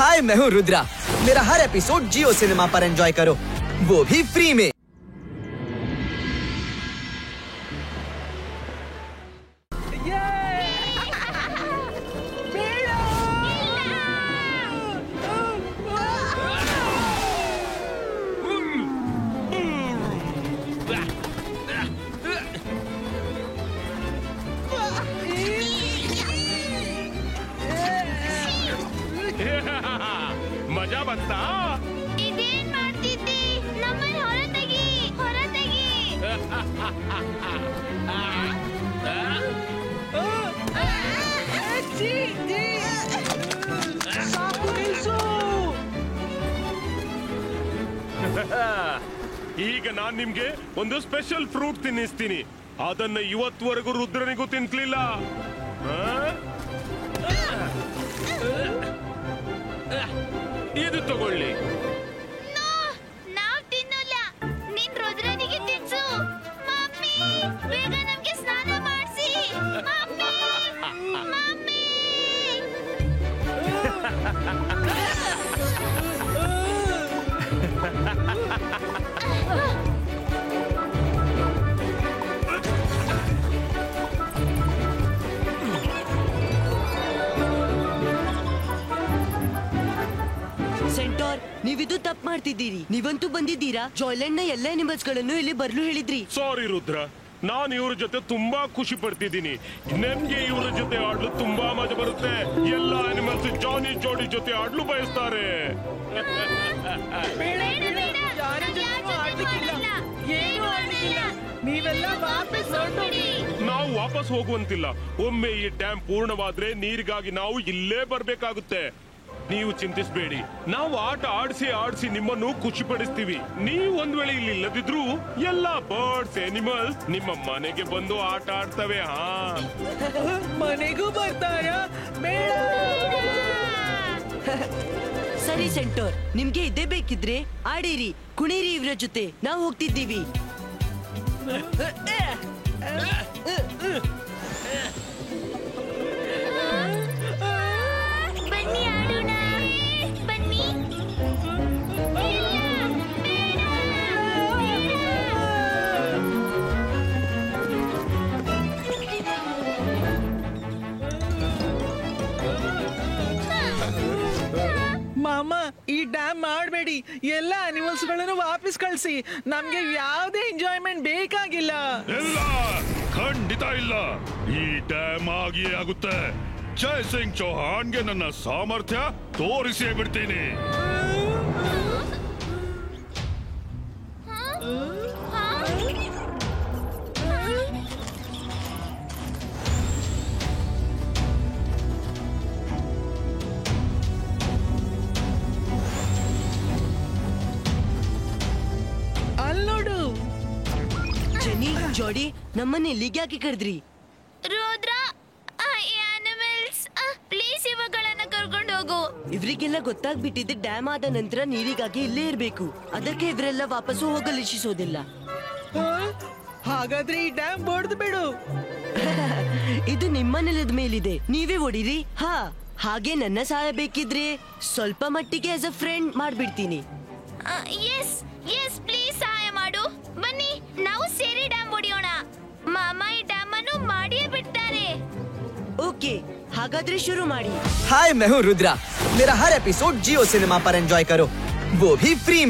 हाय, मैं हूँ रुद्रा। मेरा हर एपिसोड जियो सिनेमा पर एंजॉय करो, वो भी फ्री में। मजा बंता ಇದೇನ್ ಮಾಡ್ತಿದ್ದಿ ನಮ್ಮನ್ನ ಹೊರತೆಗಿ ಈಗ ನಾನ್ ನಿಮ್ಗೆ ಒಂದು ಸ್ಪೆಷಲ್ ಫ್ರೂಟ್ ತಿನ್ನಿಸ್ತೀನಿ. ಅದನ್ನ ಇವತ್ತುವರೆಗೂ ರುದ್ರನಿಗೂ ತಿನ್ಸ್ಲಿಲ್ಲ. ಇದು ತಗೊಳ್ಳಿ. ನಾವ್ ತಿನ್ನಲ್ಲ, ನಿನ್ ರುದ್ರನಿಗೆ ತಿನ್ಸು. ಮಮ್ಮಿ, ಬೇಗ ನಮ್ಗೆ ಸ್ನಾನ ಮಾಡ್ಸಿ. Mummy, mummy. ಸೆಂಟೋರ್, ನೀವಿದು ತಪ್ಪು ಮಾಡ್ತಿದ್ದೀರಿ. ನೀವಂತೂ ಬಂದಿದ್ದೀರಾ, ಜಾಯ್ಲೆಂಡ್ ನ ಎಲ್ಲ ಅನಿಮಲ್ಸ್ ಗಳನ್ನು ಇಲ್ಲಿ ಬರ್ಲು ಹೇಳಿದ್ರಿ. ಸಾರಿ ರುದ್ರ, ನಾನು ಇವ್ರ ಜೊತೆ ತುಂಬಾ ಖುಷಿ ಪಡ್ತಿದ್ದೀನಿ. ನನ್ಗೆ ಇವ್ರ ಜೊತೆ ಆಡ್ಲು ತುಂಬಾ ಮಜಾ ಬರುತ್ತೆ. ಎಲ್ಲ ಅನಿಮಲ್ಸ್ ಜಾನಿ ಜೋಡಿ ಜೊತೆ ಆಡ್ಲು ಬಯಸ್ತಾರೆ. ನಾವು ವಾಪಸ್ ಹೋಗುವಂತಿಲ್ಲ. ಒಮ್ಮೆ ಈ ಡ್ಯಾಮ್ ಪೂರ್ಣವಾದ್ರೆ ನೀರಿಗಾಗಿ ನಾವು ಇಲ್ಲೇ ಬರ್ಬೇಕಾಗುತ್ತೆ. ನೀವು ಚಿಂತಿಸಬೇಡಿ, ನಾವು ಆಟ ಆಡಿಸಿ ನಿಮ್ಮನ್ನು ಖುಷಿ ಪಡಿಸ್ತೀವಿ. ನೀವು ಒಂದ್ ವೇಳೆ ಇಲ್ಲಿ ಇಲ್ಲದಿದ್ರು ಎಲ್ಲ ಬರ್ಡ್ಸ್ ಎನಿಮಲ್ಸ್ ನಿಮ್ಮ ಮನೆಗೆ ಬಂದು ಆಟ ಆಡ್ತವೆ. ಮನೆಗೂ ಬರ್ತಾರ? ಸರಿ ಸೆಂಟೋರ್, ನಿಮ್ಗೆ ಇದೇ ಬೇಕಿದ್ರೆ ಆಡಿರಿ, ಕುಣಿರಿ ಇವ್ರ ಜೊತೆ. ನಾವು ಹೋಗ್ತಿದ್ದೀವಿ. ಬನ್ನಿ ಆಡೋಣ, ಬನ್ನಿ. ಮಾಮ, ಈ ಡ್ಯಾಮ್ ಮಾಡಬೇಡಿ. ಎಲ್ಲ ಅನಿಮಲ್ಸ್ ಗಳನ್ನು ವಾಪಸ್ ಕಳಿಸಿ. ನಮ್ಗೆ ಯಾವುದೇ ಎಂಜಾಯ್ಮೆಂಟ್ ಬೇಕಾಗಿಲ್ಲ. ಇಲ್ಲ, ಖಂಡಿತ ಇಲ್ಲ. ಈ ಡ್ಯಾಮ್ ಆಗಿಯೇ ಆಗುತ್ತೆ. ಜೈ ಸಿಂಗ್ ಚೌಹಾನ್ಗೆ ನನ್ನ ಸಾಮರ್ಥ್ಯ ತೋರಿಸೇ ಬಿಡ್ತೀನಿ. ಅಲ್ಲೋಡು ಜೆನಿ, ಜೋಡಿ, ನಮ್ಮನ್ನ ಇಲ್ಲಿಗೆ ಯಾಕೆ ಕರೆದ್ರಿ? ರುದ್ರ, ಅನಿಮಲ್ಸ್, ಪ್ಲೀಸ್ ಇವುಗಳನ್ನ ಕರ್ಕೊಂಡು ಹೋಗು. ಇವ್ರಿಗೆಲ್ಲ ಗೊತ್ತಾಗ್ಬಿಟ್ಟಿದೆ ಡ್ಯಾಮ್ ಆದ ನಂತರ ನೀರಿಗಾಗಿ ಇಲ್ಲೇ ಇರ್ಬೇಕು. ಅದಕ್ಕೆ ಇವರೆಲ್ಲ ವಾಪಸ್ಸು ಹೋಗಲು ಇಚ್ಛಿಸೋದಿಲ್ಲ. ಹಾಗಾದ್ರೆ ಈ ಡ್ಯಾಮ್ ಬಡ್ದು ಬಿಡು. ಇದು ನಿಮ್ಮ ನೆಲದ ಮೇಲಿದೆ, ನೀವೇ ಹೊಡಿರಿ. ಹಾಗೆ ನನ್ನ ಸಹಾಯ ಬೇಕಿದ್ರೆ ಸ್ವಲ್ಪ ಮಟ್ಟಿಗೆ ಆಸ್ ಅ ಫ್ರೆಂಡ್ ಮಾಡ್ಬಿಡ್ತೀನಿ. ಎಸ್ ಎಸ್, ಪ್ಲೀಸ್ ಸಹಾಯ ಮಾಡು. ಬನ್ನಿ, ನಾವು ಸೇರಿ ಡ್ಯಾಮ್ ಹೊಡಿಯೋಣ. ಮಾಮ ಈ ಡ್ಯಾಮ್ ಅನ್ನು ಮಾಡಿಯೇ ಬಿಡ್ತಾರೆ. ಓಕೆ, ಹಾಗಾದ್ರೆ ಶುರು ಮಾಡಿ. हाय, मैं हूँ रुद्रा। मेरा हर एपिसोड जियो सिनेमा पर एंजॉय करो, वो भी फ्री में।